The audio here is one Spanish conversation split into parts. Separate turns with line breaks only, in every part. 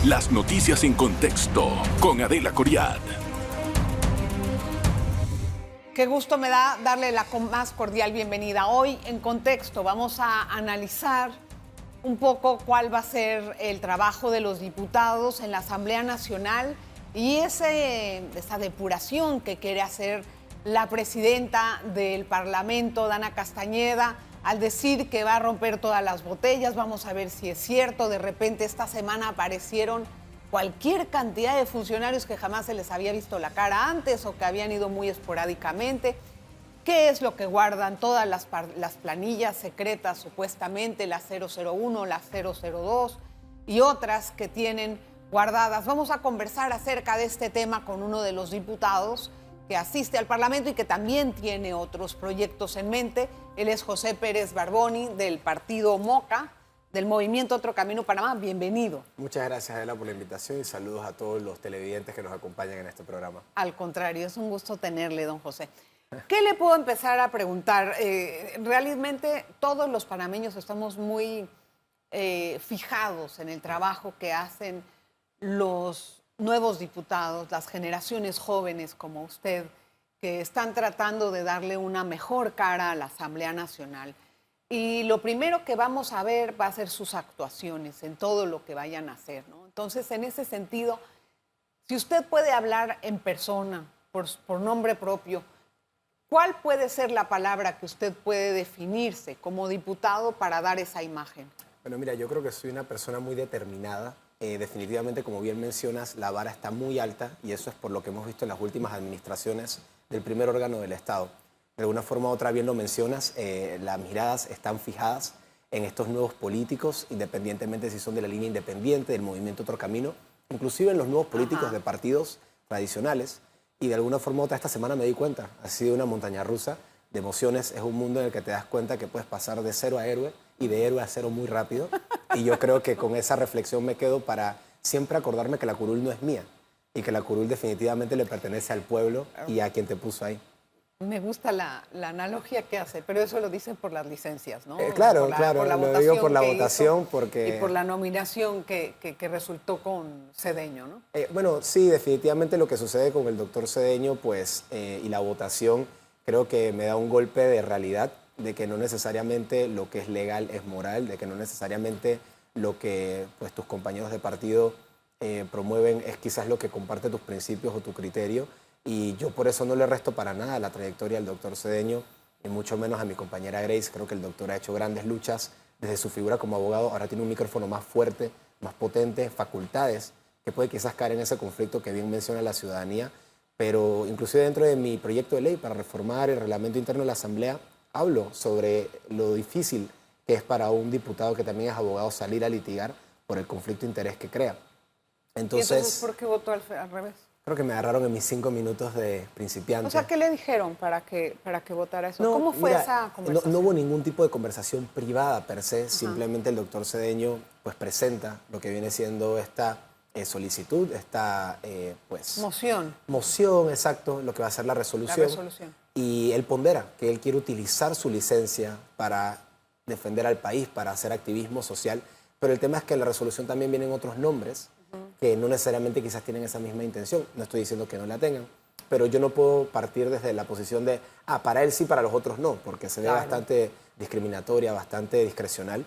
Las noticias en contexto con Adela Coriad.
Qué gusto me da darle la más cordial bienvenida. Hoy en Contexto vamos a analizar un poco cuál va a ser el trabajo de los diputados en la Asamblea Nacional y esa depuración que quiere hacer la presidenta del Parlamento, Dana Castañeda, al decir que va a romper todas las botellas. Vamos a ver si es cierto. De repente esta semana aparecieron cualquier cantidad de funcionarios que jamás se les había visto la cara antes o que habían ido muy esporádicamente. ¿Qué es lo que guardan todas las planillas secretas, supuestamente, la 001, la 002 y otras que tienen guardadas? Vamos a conversar acerca de este tema con uno de los diputados que asiste al Parlamento y que también tiene otros proyectos en mente. Él es José Pérez Barboni, del partido MOCA, del Movimiento Otro Camino Panamá. Bienvenido.
Muchas gracias, Adela, por la invitación y saludos a todos los televidentes que nos acompañan en este programa.
Al contrario, es un gusto tenerle, don José. ¿Qué le puedo empezar a preguntar? Realmente todos los panameños estamos muy fijados en el trabajo que hacen los nuevos diputados, las generaciones jóvenes como usted, que están tratando de darle una mejor cara a la Asamblea Nacional. Y lo primero que vamos a ver va a ser sus actuaciones en todo lo que vayan a hacer, ¿no? Entonces, en ese sentido, si usted puede hablar en persona, por nombre propio, ¿cuál puede ser la palabra que usted puede definirse como diputado para dar esa imagen?
Bueno, mira, yo creo que soy una persona muy determinada. Definitivamente, como bien mencionas, la vara está muy alta y eso es por lo que hemos visto en las últimas administraciones del primer órgano del Estado. De alguna forma u otra, bien lo mencionas, las miradas están fijadas en estos nuevos políticos, independientemente si son de la línea independiente, del Movimiento Otro Camino, inclusive en los nuevos políticos de partidos tradicionales. Y de alguna forma u otra, esta semana me di cuenta, ha sido una montaña rusa de emociones. Es un mundo en el que te das cuenta que puedes pasar de cero a héroe y de héroe a cero muy rápido. Y yo creo que con esa reflexión me quedo para siempre acordarme que la curul no es mía y que la curul definitivamente le pertenece al pueblo y a quien te puso ahí.
Me gusta la analogía que hace, pero eso lo dicen por las licencias, ¿no?
Claro,
por la
lo digo por la
que
votación
hizo
porque...
y por la nominación que resultó con Cedeño, ¿no?
Bueno, sí, definitivamente lo que sucede con el doctor Cedeño, pues, y la votación, creo que me da un golpe de realidad, de que no necesariamente lo que es legal es moral, de que no necesariamente lo que pues, tus compañeros de partido promueven es quizás lo que comparte tus principios o tu criterio. Y yo por eso no le resto para nada la trayectoria del doctor Cedeño, y mucho menos a mi compañera Grace. Creo que el doctor ha hecho grandes luchas desde su figura como abogado. Ahora tiene un micrófono más fuerte, más potente, facultades, que puede quizás caer en ese conflicto que bien menciona la ciudadanía. Pero inclusive dentro de mi proyecto de ley para reformar el reglamento interno de la Asamblea, hablo sobre lo difícil que es para un diputado que también es abogado salir a litigar por el conflicto de interés que crea.
Entonces, ¿por qué votó al revés?
Creo que me agarraron en mis 5 minutos de principiante.
O sea, ¿qué le dijeron para que votara eso? No, ¿cómo fue esa conversación?
No hubo ningún tipo de conversación privada per se. Simplemente el doctor Cedeño pues, presenta lo que viene siendo esta solicitud, esta pues... Moción, exacto, lo que va a ser la resolución. Y él pondera que él quiere utilizar su licencia para defender al país, para hacer activismo social. Pero el tema es que en la resolución también vienen otros nombres que no necesariamente quizás tienen esa misma intención. No estoy diciendo que no la tengan, pero yo no puedo partir desde la posición de, para él sí, para los otros no, porque se ve bastante discriminatoria, bastante discrecional,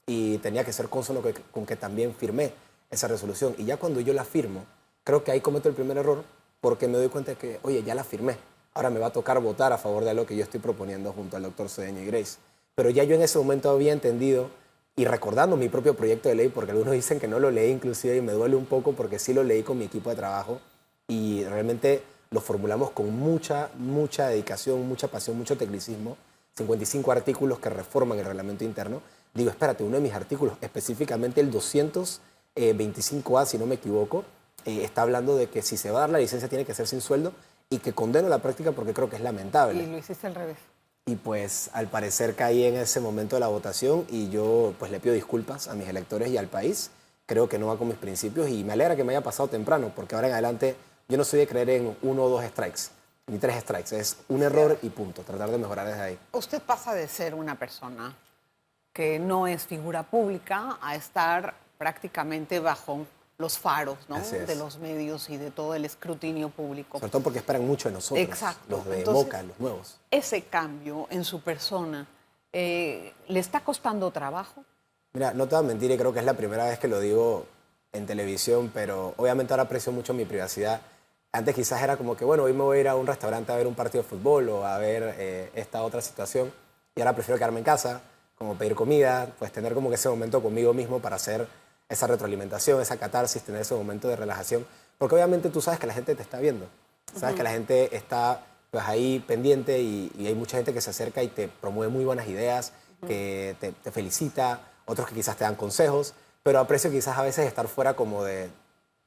y tenía que ser cónsono con que también firmé esa resolución. Y ya cuando yo la firmo, creo que ahí cometo el primer error, porque me doy cuenta de que, oye, ya la firmé, ahora me va a tocar votar a favor de lo que yo estoy proponiendo junto al doctor Cedeño y Grace. Pero ya yo en ese momento había entendido, y recordando mi propio proyecto de ley, porque algunos dicen que no lo leí inclusive, y me duele un poco porque sí lo leí con mi equipo de trabajo, y realmente lo formulamos con mucha dedicación, mucha pasión, mucho tecnicismo, 55 artículos que reforman el reglamento interno. Digo, espérate, uno de mis artículos, específicamente el 225A, si no me equivoco, está hablando de que si se va a dar la licencia tiene que ser sin sueldo, y que condeno la práctica porque creo que es lamentable.
Y lo hiciste al revés.
Y pues al parecer caí en ese momento de la votación y yo pues le pido disculpas a mis electores y al país. Creo que no va con mis principios y me alegra que me haya pasado temprano, porque ahora en adelante yo no soy de creer en 1 o 2 strikes, ni 3 strikes. Es un error y punto, tratar de mejorar desde ahí.
Usted pasa de ser una persona que no es figura pública a estar prácticamente bajo los faros, ¿no? De los medios y de todo el escrutinio público.
Sobre todo porque esperan mucho de nosotros.
Exacto.
Los de
Entonces,
Moca, los nuevos.
Ese cambio en su persona, ¿le está costando trabajo?
Mira, no te voy a mentir y creo que es la primera vez que lo digo en televisión, pero obviamente ahora aprecio mucho mi privacidad. Antes quizás era como que, bueno, hoy me voy a ir a un restaurante a ver un partido de fútbol o a ver esta otra situación. Y ahora prefiero quedarme en casa, como pedir comida, pues tener como que ese momento conmigo mismo para hacer esa retroalimentación, esa catarsis, tener ese momento de relajación. Porque obviamente tú sabes que la gente te está viendo. Sabes que la gente está pues, ahí pendiente y hay mucha gente que se acerca y te promueve muy buenas ideas, que te felicita, otros que quizás te dan consejos, pero aprecio quizás a veces estar fuera como de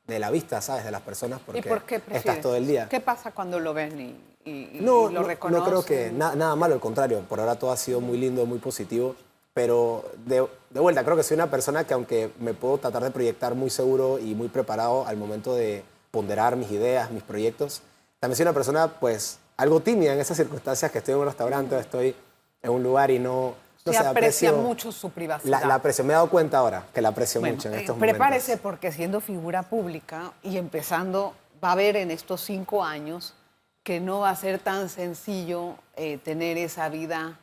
la vista, ¿sabes? De las personas porque
¿Y por qué
estás todo el día.
¿Qué pasa cuando lo ven y
lo
reconocen?
No creo que nada malo, al contrario. Por ahora todo ha sido muy lindo, muy positivo. Pero de vuelta, creo que soy una persona que aunque me puedo tratar de proyectar muy seguro y muy preparado al momento de ponderar mis ideas, mis proyectos, también soy una persona pues algo tímida en esas circunstancias que estoy en un restaurante, estoy en un lugar y no
se aprecia mucho su privacidad.
La aprecio, me he dado cuenta ahora que la aprecio mucho en estos momentos.
Prepárese porque siendo figura pública y empezando, va a ver en estos 5 años que no va a ser tan sencillo tener esa vida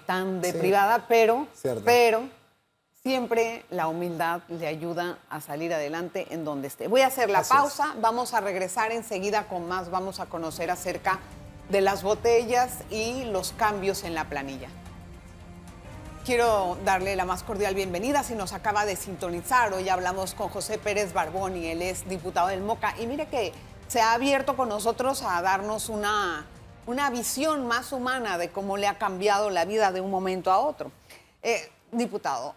tan privada, pero siempre la humildad le ayuda a salir adelante en donde esté. Voy a hacer la pausa, vamos a regresar enseguida con más, vamos a conocer acerca de las botellas y los cambios en la planilla. Quiero darle la más cordial bienvenida si nos acaba de sintonizar. Hoy hablamos con José Pérez Barboni, él es diputado del Moca. Y mire que se ha abierto con nosotros a darnos una visión más humana de cómo le ha cambiado la vida de un momento a otro. Diputado,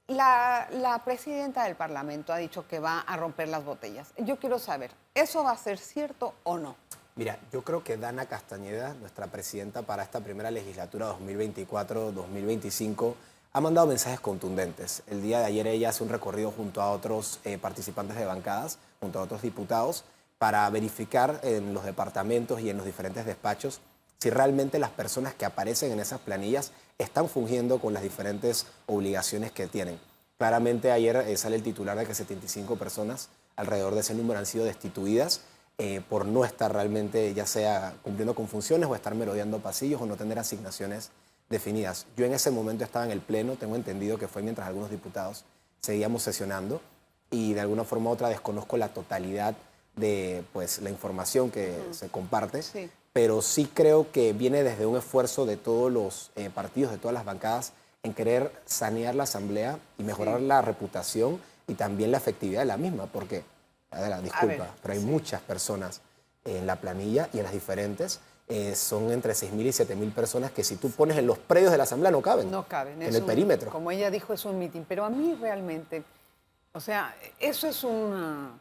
la presidenta del Parlamento ha dicho que va a romper las botellas. Yo quiero saber, ¿eso va a ser cierto o no?
Mira, yo creo que Dana Castañeda, nuestra presidenta para esta primera legislatura 2024-2025, ha mandado mensajes contundentes. El día de ayer ella hace un recorrido junto a otros participantes de bancadas, junto a otros diputados, para verificar en los departamentos y en los diferentes despachos si realmente las personas que aparecen en esas planillas están fungiendo con las diferentes obligaciones que tienen. Claramente ayer sale el titular de que 75 personas alrededor de ese número han sido destituidas por no estar realmente ya sea cumpliendo con funciones o estar merodeando pasillos o no tener asignaciones definidas. Yo en ese momento estaba en el pleno, tengo entendido que fue mientras algunos diputados seguíamos sesionando y de alguna forma u otra desconozco la totalidad de pues, la información que se comparte, pero sí creo que viene desde un esfuerzo de todos los partidos, de todas las bancadas, en querer sanear la Asamblea y mejorar la reputación y también la efectividad de la misma, porque, Adela, disculpa, pero hay muchas personas en la planilla y en las diferentes, son entre 6.000 y 7.000 personas que si tú pones en los predios de la Asamblea no caben.
No caben.
En el perímetro.
Como ella dijo, es un mitin, pero a mí realmente, o sea, eso es un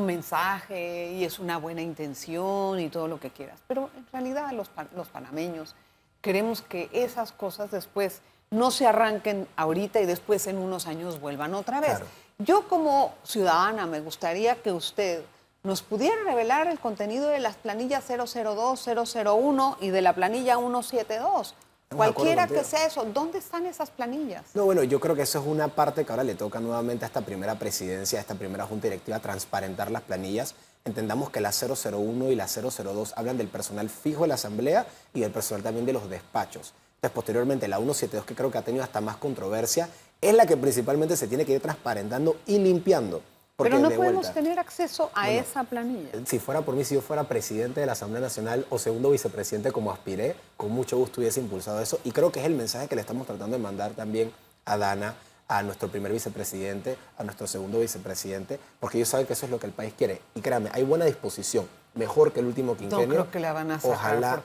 mensaje y es una buena intención y todo lo que quieras. Pero en realidad los panameños queremos que esas cosas después no se arranquen ahorita y después en unos años vuelvan otra vez. Claro. Yo como ciudadana me gustaría que usted nos pudiera revelar el contenido de las planillas 002, 001 y de la planilla 172. Cualquiera que sea eso, ¿dónde están esas planillas?
No, bueno, yo creo que eso es una parte que ahora le toca nuevamente a esta primera presidencia, a esta primera junta directiva, transparentar las planillas. Entendamos que la 001 y la 002 hablan del personal fijo de la Asamblea y del personal también de los despachos. Entonces, posteriormente, la 172, que creo que ha tenido hasta más controversia, es la que principalmente se tiene que ir transparentando y limpiando.
Pero no podemos tener acceso a esa planilla.
Si fuera por mí, si yo fuera presidente de la Asamblea Nacional o segundo vicepresidente como aspiré, con mucho gusto hubiese impulsado eso. Y creo que es el mensaje que le estamos tratando de mandar también a Dana, a nuestro primer vicepresidente, a nuestro segundo vicepresidente, porque ellos saben que eso es lo que el país quiere. Y créanme, hay buena disposición, mejor que el último quinquenio.
No creo que la van a sacar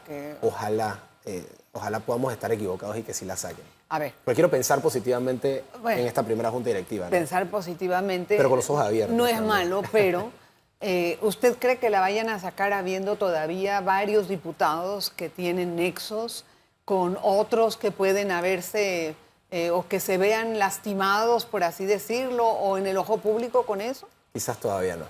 Ojalá podamos estar equivocados y que sí la saquen.
A ver.
Pero quiero pensar positivamente en esta primera junta directiva, ¿no?
Pensar positivamente.
Pero con los ojos abiertos.
No es malo, pero ¿usted cree que la vayan a sacar habiendo todavía varios diputados que tienen nexos con otros que pueden haberse o que se vean lastimados, por así decirlo, o en el ojo público con eso?
Quizás todavía no.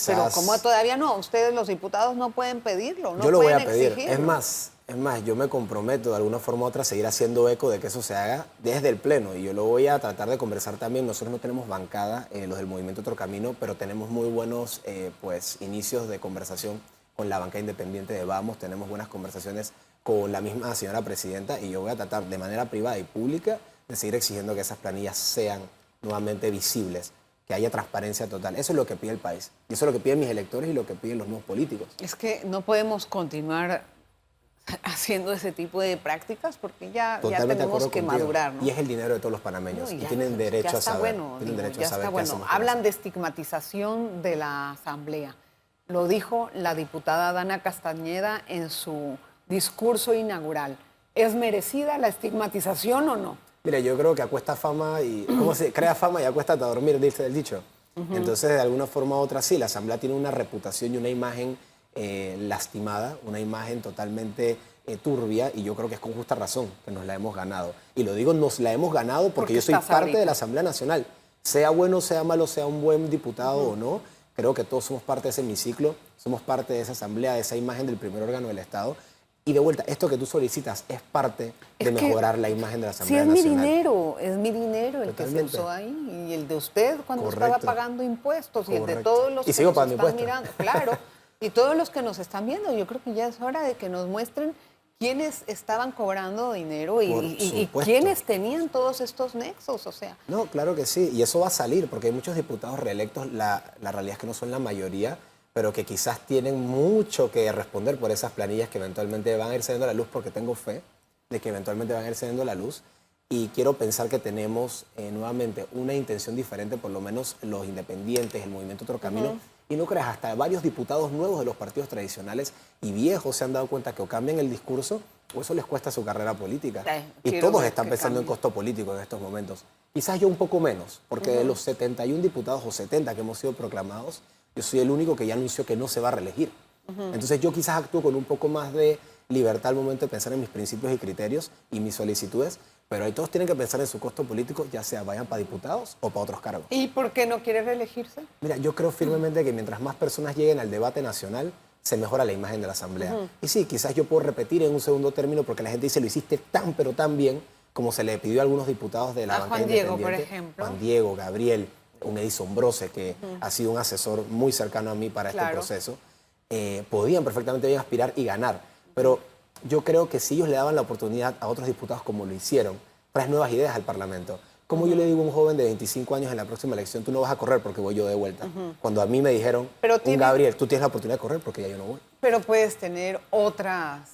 Pero ¿cómo todavía no? Ustedes los diputados no pueden pedirlo, no
yo lo voy
pueden
a pedir.
exigirlo.
Es más, Es más, yo me comprometo de alguna forma u otra a seguir haciendo eco de que eso se haga desde el Pleno. Y yo lo voy a tratar de conversar también. Nosotros no tenemos bancada, los del Movimiento Otro Camino, pero tenemos muy buenos pues, inicios de conversación con la banca independiente de Vamos. Tenemos buenas conversaciones con la misma señora presidenta. Y yo voy a tratar de manera privada y pública de seguir exigiendo que esas planillas sean nuevamente visibles, que haya transparencia total. Eso es lo que pide el país. Y eso es lo que piden mis electores y lo que piden los nuevos políticos.
Es que no podemos continuar haciendo ese tipo de prácticas porque ya tenemos que madurar, ¿no?
Y es el dinero de todos los panameños y tienen derecho a saber. Tienen derecho a saber qué hacemos.
Hablan de estigmatización de la Asamblea. Lo dijo la diputada Dana Castañeda en su discurso inaugural. ¿Es merecida la estigmatización o no?
Mira, yo creo que acuesta fama y... ¿Cómo se crea fama y acuéstate a dormir? Dice el dicho. Entonces, de alguna forma u otra, sí, la Asamblea tiene una reputación y una imagen lastimada, una imagen totalmente turbia, y yo creo que es con justa razón que nos la hemos ganado. Y lo digo, nos la hemos ganado porque yo soy parte de la Asamblea Nacional. Sea bueno, sea malo, sea un buen diputado o no, creo que todos somos parte de ese hemiciclo, somos parte de esa Asamblea, de esa imagen del primer órgano del Estado. Y de vuelta, esto que tú solicitas es parte de mejorar la imagen de la Asamblea Nacional.
Es mi dinero el que se usó ahí, y el de usted cuando estaba pagando impuestos, y el de todos los que nos están mirando. Claro, y todos los que nos están viendo. Yo creo que ya es hora de que nos muestren quiénes estaban cobrando dinero y quiénes tenían todos estos nexos, o sea.
No, claro que sí, y eso va a salir, porque hay muchos diputados reelectos, la realidad es que no son la mayoría, pero que quizás tienen mucho que responder por esas planillas que eventualmente van a ir saliendo a la luz, porque tengo fe de que eventualmente van a ir saliendo a la luz. Y quiero pensar que tenemos nuevamente una intención diferente, por lo menos los independientes, el Movimiento Otro Camino. Y no creas, hasta varios diputados nuevos de los partidos tradicionales y viejos se han dado cuenta que o cambian el discurso o eso les cuesta su carrera política. Y todos están pensando en costo político en estos momentos. Quizás yo un poco menos, porque de los 71 diputados o 70 que hemos sido proclamados, yo soy el único que ya anunció que no se va a reelegir. Entonces yo quizás actúo con un poco más de libertad al momento de pensar en mis principios y criterios y mis solicitudes, pero ahí todos tienen que pensar en su costo político, ya sea vayan para diputados o para otros cargos.
¿Y por qué no quiere reelegirse?
Mira, yo creo firmemente que mientras más personas lleguen al debate nacional, se mejora la imagen de la Asamblea. Y sí, quizás yo puedo repetir en un segundo término porque la gente dice lo hiciste tan pero tan bien como se le pidió a algunos diputados de la banca
Juan Diego, por ejemplo.
Juan Diego, Gabriel, un Edison Brose, que ha sido un asesor muy cercano a mí para este proceso, podían perfectamente bien aspirar y ganar. Pero yo creo que si ellos le daban la oportunidad a otros diputados como lo hicieron, traes nuevas ideas al Parlamento. Como yo le digo a un joven de 25 años en la próxima elección, tú no vas a correr porque voy yo de vuelta. Cuando a mí me dijeron, Gabriel, tú tienes la oportunidad de correr porque ya yo no voy.
Pero puedes tener otras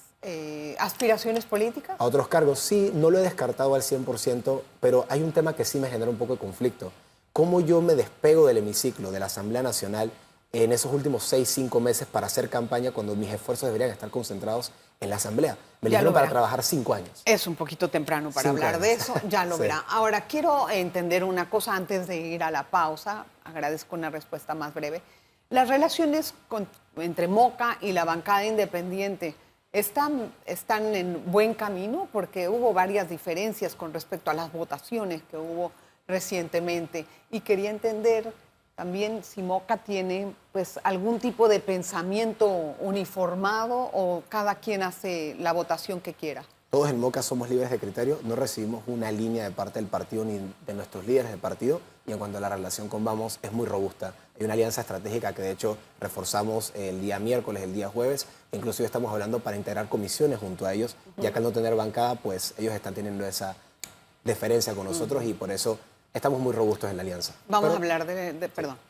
aspiraciones políticas.
A otros cargos, sí, no lo he descartado al 100%, pero hay un tema que sí me genera un poco de conflicto. ¿Cómo yo me despego del hemiciclo, de la Asamblea Nacional, en esos últimos 6, 5 meses para hacer campaña cuando mis esfuerzos deberían estar concentrados en la Asamblea? Me eligieron para trabajar 5 años.
Es un poquito temprano para hablar de eso, ya lo verá. Ahora, quiero entender una cosa antes de ir a la pausa. Agradezco una respuesta más breve. Las relaciones entre Moca y la bancada independiente están en buen camino, porque hubo varias diferencias con respecto a las votaciones que hubo recientemente, y quería entender también si Moca tiene pues algún tipo de pensamiento uniformado o cada quien hace la votación que quiera.
Todos en Moca somos libres de criterio, no recibimos una línea de parte del partido ni de nuestros líderes del partido, y en cuanto a la relación con Vamos es muy robusta. Hay una alianza estratégica que de hecho reforzamos el día miércoles, el día jueves, inclusive estamos hablando para integrar comisiones junto a ellos, ya que al no tener bancada, pues ellos están teniendo esa deferencia con nosotros y por eso estamos muy robustos en la alianza.
Vamos a hablar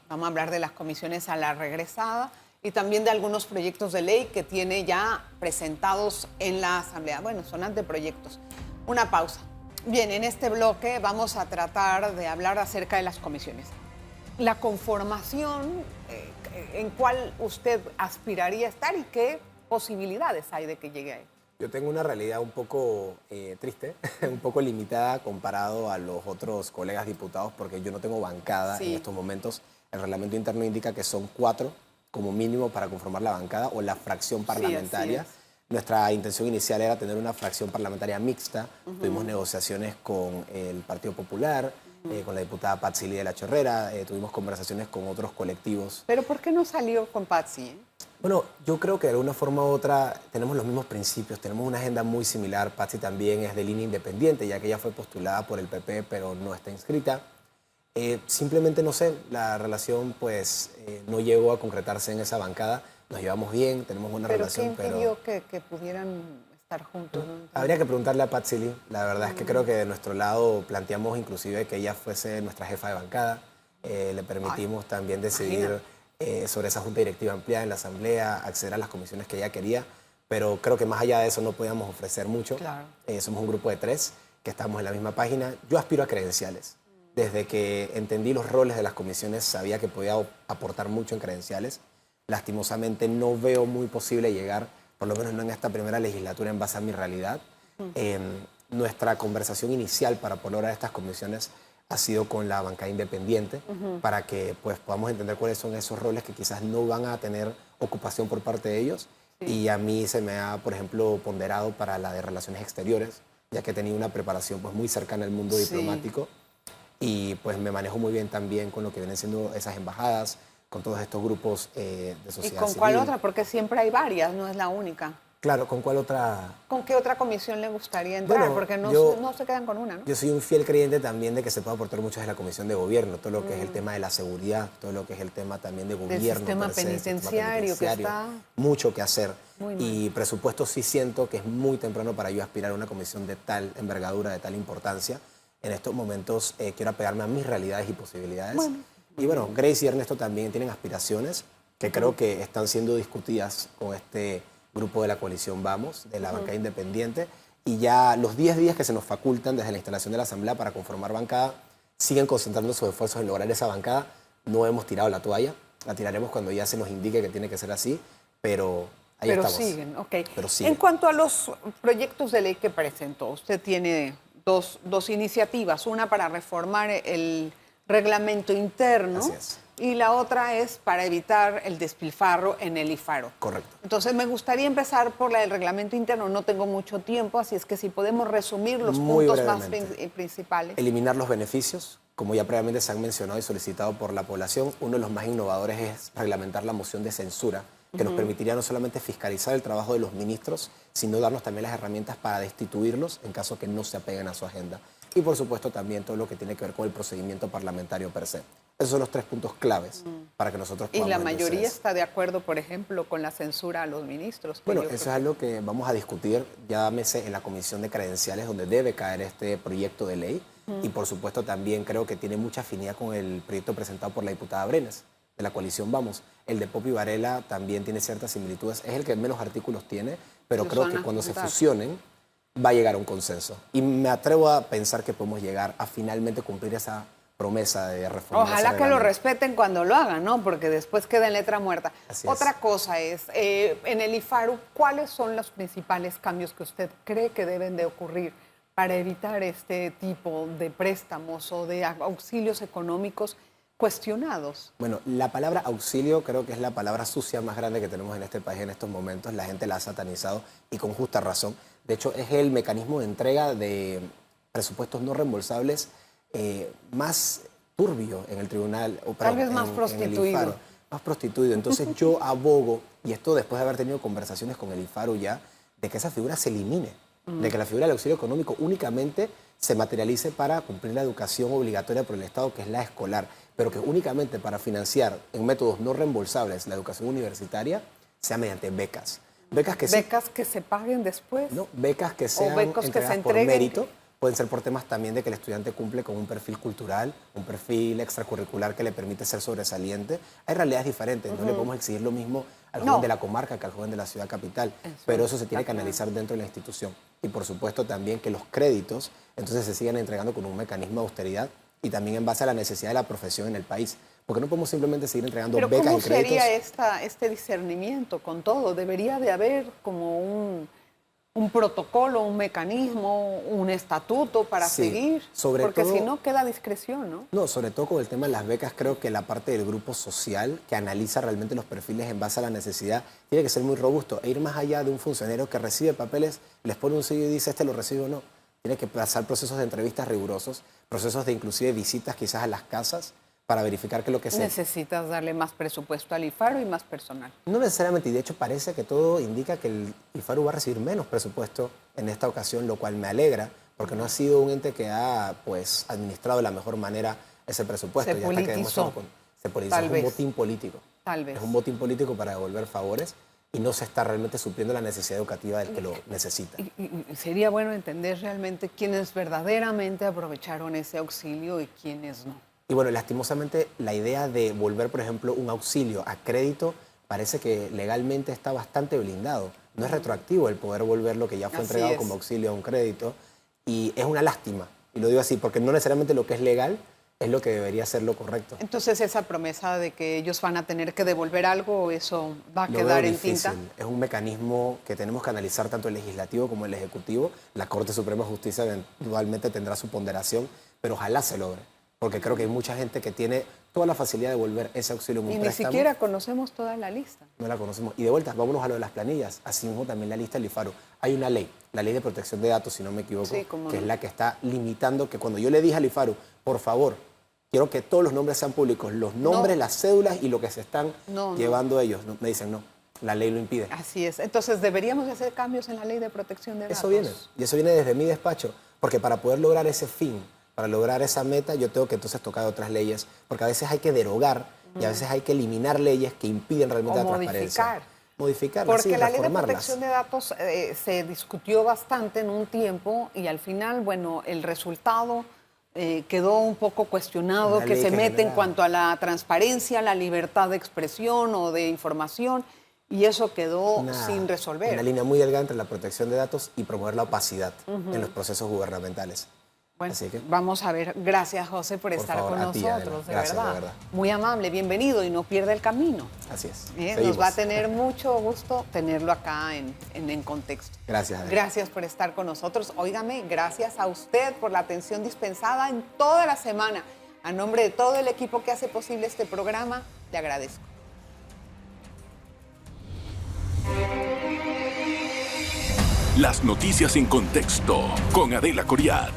vamos a hablar de las comisiones a la regresada y también de algunos proyectos de ley que tiene ya presentados en la Asamblea. Bueno, son anteproyectos. Una pausa. Bien, en este bloque vamos a tratar de hablar acerca de las comisiones. La conformación, en cuál usted aspiraría a estar y qué posibilidades hay de que llegue a él.
Yo tengo una realidad un poco triste, un poco limitada comparado a los otros colegas diputados, porque yo no tengo bancada en estos momentos. El reglamento interno indica que son 4 como mínimo para conformar la bancada o la fracción parlamentaria. Nuestra intención inicial era tener una fracción parlamentaria mixta. Tuvimos negociaciones con el Partido Popular, con la diputada Patsy de la Chorrera, tuvimos conversaciones con otros colectivos.
¿Pero por qué no salió con Patsy?
Bueno, yo creo que de alguna forma u otra tenemos los mismos principios, tenemos una agenda muy similar. Patsy también es de línea independiente, ya que ella fue postulada por el PP, pero no está inscrita. Simplemente, no sé, la relación pues no llegó a concretarse en esa bancada. Nos llevamos bien, tenemos buena relación,
pero... ¿Qué impidió que pudieran estar juntos? ¿No?
Habría que preguntarle a Patsy Lee. La verdad es que creo que de nuestro lado planteamos inclusive que ella fuese nuestra jefa de bancada. Le permitimos también decidir sobre esa junta directiva ampliada en la asamblea, acceder a las comisiones que ella quería, pero creo que más allá de eso no podíamos ofrecer mucho.
Claro.
Somos un grupo de 3 que estamos en la misma página. Yo aspiro a credenciales. Desde que entendí los roles de las comisiones sabía que podía aportar mucho en credenciales. Lastimosamente no veo muy posible llegar, por lo menos no en esta primera legislatura, en base a mi realidad. Nuestra conversación inicial para poder lograr estas comisiones ha sido con la bancada independiente, para que pues, podamos entender cuáles son esos roles que quizás no van a tener ocupación por parte de ellos. Y a mí se me ha, por ejemplo, ponderado para la de Relaciones Exteriores, ya que he tenido una preparación pues, muy cercana al mundo diplomático. Y pues me manejo muy bien también con lo que vienen siendo esas embajadas, con todos estos grupos de sociedad civil.
¿Y con cuál otra? Porque siempre hay varias, no es la única.
Claro, ¿con cuál otra?
¿Con qué otra comisión le gustaría entrar?
Bueno,
porque no se quedan con una, ¿no?
Yo soy un fiel creyente también de que se puede aportar mucho desde la Comisión de Gobierno, todo lo que es el tema de la seguridad, todo lo que es el tema también de gobierno.
Del sistema penitenciario, que está...
Mucho que hacer. Y presupuesto sí siento que es muy temprano para yo aspirar a una comisión de tal envergadura, de tal importancia. En estos momentos quiero apegarme a mis realidades y posibilidades. Y bueno, Grace y Ernesto también tienen aspiraciones que creo que están siendo discutidas con este grupo de la coalición Vamos, de la bancada independiente. Y ya los 10 días que se nos facultan desde la instalación de la asamblea para conformar bancada, siguen concentrando sus esfuerzos en lograr esa bancada. No hemos tirado la toalla, la tiraremos cuando ya se nos indique que tiene que ser así, pero ahí estamos.
Siguen, ok.
Pero siguen.
En cuanto a los proyectos de ley que presentó, usted tiene dos iniciativas, una para reformar el reglamento interno y la otra es para evitar el despilfarro en el IFARO.
Correcto.
Entonces me gustaría empezar por la del reglamento interno, no tengo mucho tiempo, así es que si podemos resumir los puntos más principales.
Eliminar los beneficios, como ya previamente se han mencionado y solicitado por la población. Uno de los más innovadores es reglamentar la moción de censura, que nos permitiría no solamente fiscalizar el trabajo de los ministros, sino darnos también las herramientas para destituirlos en caso que no se apeguen a su agenda. Y por supuesto también todo lo que tiene que ver con el procedimiento parlamentario per se. Esos son los 3 puntos claves para que nosotros podamos...
¿Y la mayoría está de acuerdo, por ejemplo, con la censura a los ministros?
Bueno, eso es algo que vamos a discutir, llámese en la Comisión de Credenciales, donde debe caer este proyecto de ley. Y por supuesto también creo que tiene mucha afinidad con el proyecto presentado por la diputada Brenes, de la coalición Vamos. El de Poppy Varela también tiene ciertas similitudes. Es el que menos artículos tiene, pero creo que cuando se fusionen va a llegar a un consenso. Y me atrevo a pensar que podemos llegar a finalmente cumplir esa promesa de reforma.
Ojalá que lo respeten cuando lo hagan, ¿no? Porque después queda en letra muerta. Otra cosa es, en el IFARU, ¿cuáles son los principales cambios que usted cree que deben de ocurrir para evitar este tipo de préstamos o de auxilios económicos cuestionados?
Bueno, la palabra auxilio creo que es la palabra sucia más grande que tenemos en este país en estos momentos. La gente la ha satanizado y con justa razón. De hecho, es el mecanismo de entrega de presupuestos no reembolsables más turbio en el tribunal.
Tal vez más prostituido.
En el IFARU, más prostituido. Entonces yo abogo, y esto después de haber tenido conversaciones con el IFARU ya, de que esa figura se elimine. De que la figura del auxilio económico únicamente se materialice para cumplir la educación obligatoria por el Estado, que es la escolar, pero que únicamente para financiar en métodos no reembolsables la educación universitaria sea mediante becas. Becas
que se paguen después.
No, becas que sean entregadas por mérito. Pueden ser por temas también de que el estudiante cumple con un perfil cultural, un perfil extracurricular que le permite ser sobresaliente. Hay realidades diferentes, no le podemos exigir lo mismo al joven de la comarca que al joven de la ciudad capital, pero eso se tiene que analizar dentro de la institución. Y por supuesto también que los créditos entonces se sigan entregando con un mecanismo de austeridad y también en base a la necesidad de la profesión en el país. Porque no podemos simplemente seguir entregando becas y créditos.
¿Pero cómo sería este discernimiento con todo? Debería de haber como un protocolo, un mecanismo, un estatuto para seguir, porque si no queda discreción, ¿no?
No, sobre todo con el tema de las becas, creo que la parte del grupo social que analiza realmente los perfiles en base a la necesidad tiene que ser muy robusto e ir más allá de un funcionario que recibe papeles, les pone un sello y dice este lo recibe o no. Tiene que pasar procesos de entrevistas rigurosos, procesos de inclusive visitas quizás a las casas para verificar que lo que se...
Necesitas darle más presupuesto al IFARU y más personal.
No necesariamente, y de hecho parece que todo indica que el IFARU va a recibir menos presupuesto en esta ocasión, lo cual me alegra, porque no ha sido un ente que ha pues, administrado de la mejor manera ese presupuesto.
Se politizó.
Se politizó, es un botín político.
Tal vez.
Es un botín político para devolver favores y no se está realmente supliendo la necesidad educativa del que lo necesita.
Y sería bueno entender realmente quiénes verdaderamente aprovecharon ese auxilio y quiénes no.
Y bueno, lastimosamente la idea de volver, por ejemplo, un auxilio a crédito parece que legalmente está bastante blindado. No es retroactivo el poder volver lo que ya fue entregado como auxilio a un crédito. Y es una lástima, y lo digo así, porque no necesariamente lo que es legal es lo que debería ser lo correcto.
Entonces, esa promesa de que ellos van a tener que devolver algo, ¿eso va a quedar en tinta?
Es un mecanismo que tenemos que analizar tanto el legislativo como el ejecutivo. La Corte Suprema de Justicia eventualmente tendrá su ponderación, pero ojalá se logre, porque creo que hay mucha gente que tiene toda la facilidad de devolver ese auxilio en un préstamo.
Y ni siquiera conocemos toda la lista.
No la conocemos. Y de vuelta, vámonos a lo de las planillas. Así mismo también la lista del IFARU. Hay una ley, la Ley de Protección de Datos, si no me equivoco, que es la que está limitando que cuando yo le dije al IFARU, por favor, quiero que todos los nombres sean públicos, los nombres, las cédulas y lo que se están llevando ellos. Me dicen no, la ley lo impide.
Así es. Entonces, ¿deberíamos hacer cambios en la Ley de Protección de Datos?
Eso viene, y eso viene desde mi despacho, porque para poder lograr ese fin, para lograr esa meta, yo tengo que entonces tocar otras leyes, porque a veces hay que derogar y a veces hay que eliminar leyes que impiden realmente la transparencia. Modificarlas,
porque la Ley de Protección de Datos se discutió bastante en un tiempo y al final, bueno, el resultado quedó un poco cuestionado, que se mete en cuanto a la transparencia, la libertad de expresión o de información, y eso quedó sin resolver.
Una línea muy delgada entre la protección de datos y promover la opacidad en los procesos gubernamentales.
Bueno, vamos a ver. Gracias, José, por estar con nosotros, de verdad. Muy amable, bienvenido y no pierda el camino.
Así es.
Nos va a tener mucho gusto tenerlo acá en Contexto.
Gracias, Adela.
Gracias por estar con nosotros. Óigame, gracias a usted por la atención dispensada en toda la semana. A nombre de todo el equipo que hace posible este programa, le agradezco.
Las noticias en contexto con Adela Coriad.